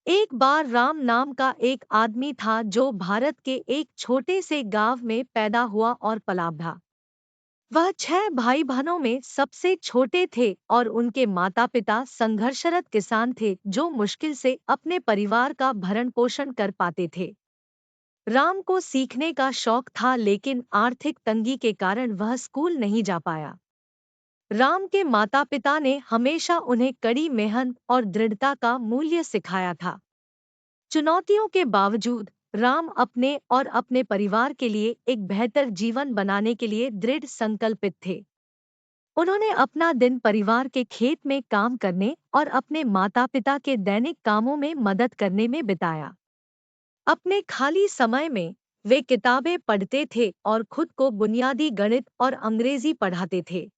एक बार राम नाम का एक आदमी था जो भारत के एक छोटे से गांव में पैदा हुआ और पला बढ़ा। वह 6 भाई बहनों में सबसे छोटे थे और उनके माता पिता संघर्षरत किसान थे जो मुश्किल से अपने परिवार का भरण पोषण कर पाते थे। राम को सीखने का शौक था लेकिन आर्थिक तंगी के कारण वह स्कूल नहीं जा पाया। राम के माता पिता ने हमेशा उन्हें कड़ी मेहनत और दृढ़ता का मूल्य सिखाया था। चुनौतियों के बावजूद राम अपने और अपने परिवार के लिए एक बेहतर जीवन बनाने के लिए दृढ़ संकल्पित थे। उन्होंने अपना दिन परिवार के खेत में काम करने और अपने माता पिता के दैनिक कामों में मदद करने में बिताया। अपने खाली समय में वे किताबें पढ़ते थे और खुद को बुनियादी गणित और अंग्रेजी पढ़ाते थे।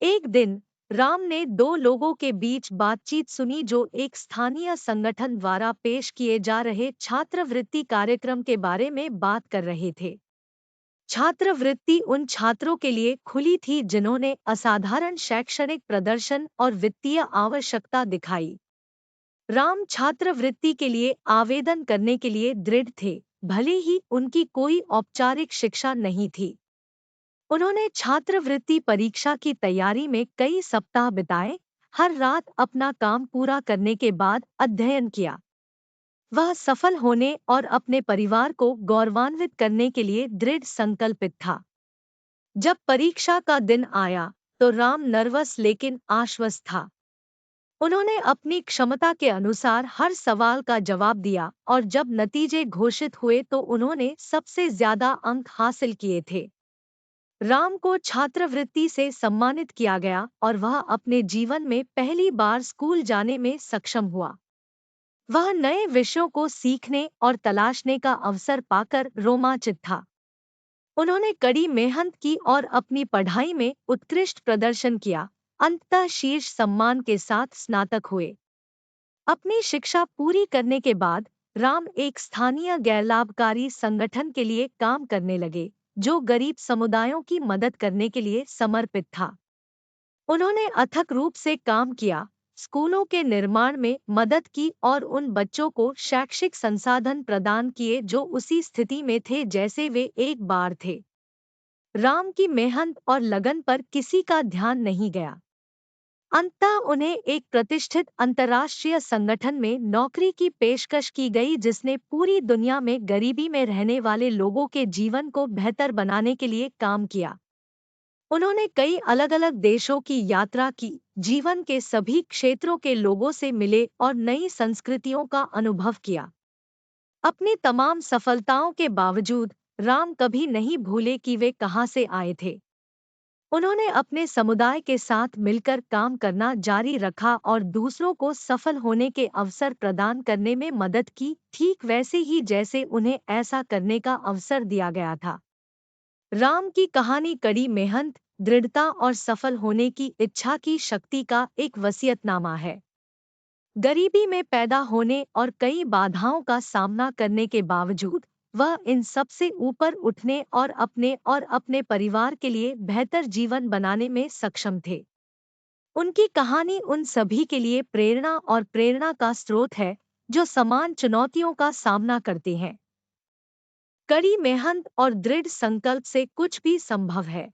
एक दिन राम ने दो लोगों के बीच बातचीत सुनी जो एक स्थानीय संगठन द्वारा पेश किए जा रहे छात्रवृत्ति कार्यक्रम के बारे में बात कर रहे थे। छात्रवृत्ति उन छात्रों के लिए खुली थी जिन्होंने असाधारण शैक्षणिक प्रदर्शन और वित्तीय आवश्यकता दिखाई। राम छात्रवृत्ति के लिए आवेदन करने के लिए दृढ़ थे, भले ही उनकी कोई औपचारिक शिक्षा नहीं थी। उन्होंने छात्रवृत्ति परीक्षा की तैयारी में कई सप्ताह बिताए, हर रात अपना काम पूरा करने के बाद अध्ययन किया। वह सफल होने और अपने परिवार को गौरवान्वित करने के लिए दृढ़ संकल्पित था। जब परीक्षा का दिन आया, तो राम नर्वस लेकिन आश्वस्त था। उन्होंने अपनी क्षमता के अनुसार हर सवाल का जवाब दिया और जब नतीजे घोषित हुए तो उन्होंने सबसे ज्यादा अंक हासिल किए थे। राम को छात्रवृत्ति से सम्मानित किया गया और वह अपने जीवन में पहली बार स्कूल जाने में सक्षम हुआ। वह नए विषयों को सीखने और तलाशने का अवसर पाकर रोमांचित था। उन्होंने कड़ी मेहनत की और अपनी पढ़ाई में उत्कृष्ट प्रदर्शन किया, अंततः शीर्ष सम्मान के साथ स्नातक हुए। अपनी शिक्षा पूरी करने के बाद राम एक स्थानीय गैर-लाभकारी संगठन के लिए काम करने लगे, जो गरीब समुदायों की मदद करने के लिए समर्पित था। उन्होंने अथक रूप से काम किया, स्कूलों के निर्माण में मदद की और उन बच्चों को शैक्षिक संसाधन प्रदान किए जो उसी स्थिति में थे जैसे वे एक बार थे। राम की मेहनत और लगन पर किसी का ध्यान नहीं गया। अंततः उन्हें एक प्रतिष्ठित अंतर्राष्ट्रीय संगठन में नौकरी की पेशकश की गई जिसने पूरी दुनिया में गरीबी में रहने वाले लोगों के जीवन को बेहतर बनाने के लिए काम किया। उन्होंने कई अलग-अलग देशों की यात्रा की, जीवन के सभी क्षेत्रों के लोगों से मिले और नई संस्कृतियों का अनुभव किया। अपनी तमाम सफलताओं के बावजूद राम कभी नहीं भूले कि वे कहां से आए थे। उन्होंने अपने समुदाय के साथ मिलकर काम करना जारी रखा और दूसरों को सफल होने के अवसर प्रदान करने में मदद की, ठीक वैसे ही जैसे उन्हें ऐसा करने का अवसर दिया गया था। राम की कहानी कड़ी मेहनत, दृढ़ता और सफल होने की इच्छा की शक्ति का एक वसीयतनामा है। गरीबी में पैदा होने और कई बाधाओं का सामना करने के बावजूद वह इन सब से ऊपर उठने और अपने परिवार के लिए बेहतर जीवन बनाने में सक्षम थे। उनकी कहानी उन सभी के लिए प्रेरणा का स्रोत है जो समान चुनौतियों का सामना करते हैं। कड़ी मेहनत और दृढ़ संकल्प से कुछ भी संभव है।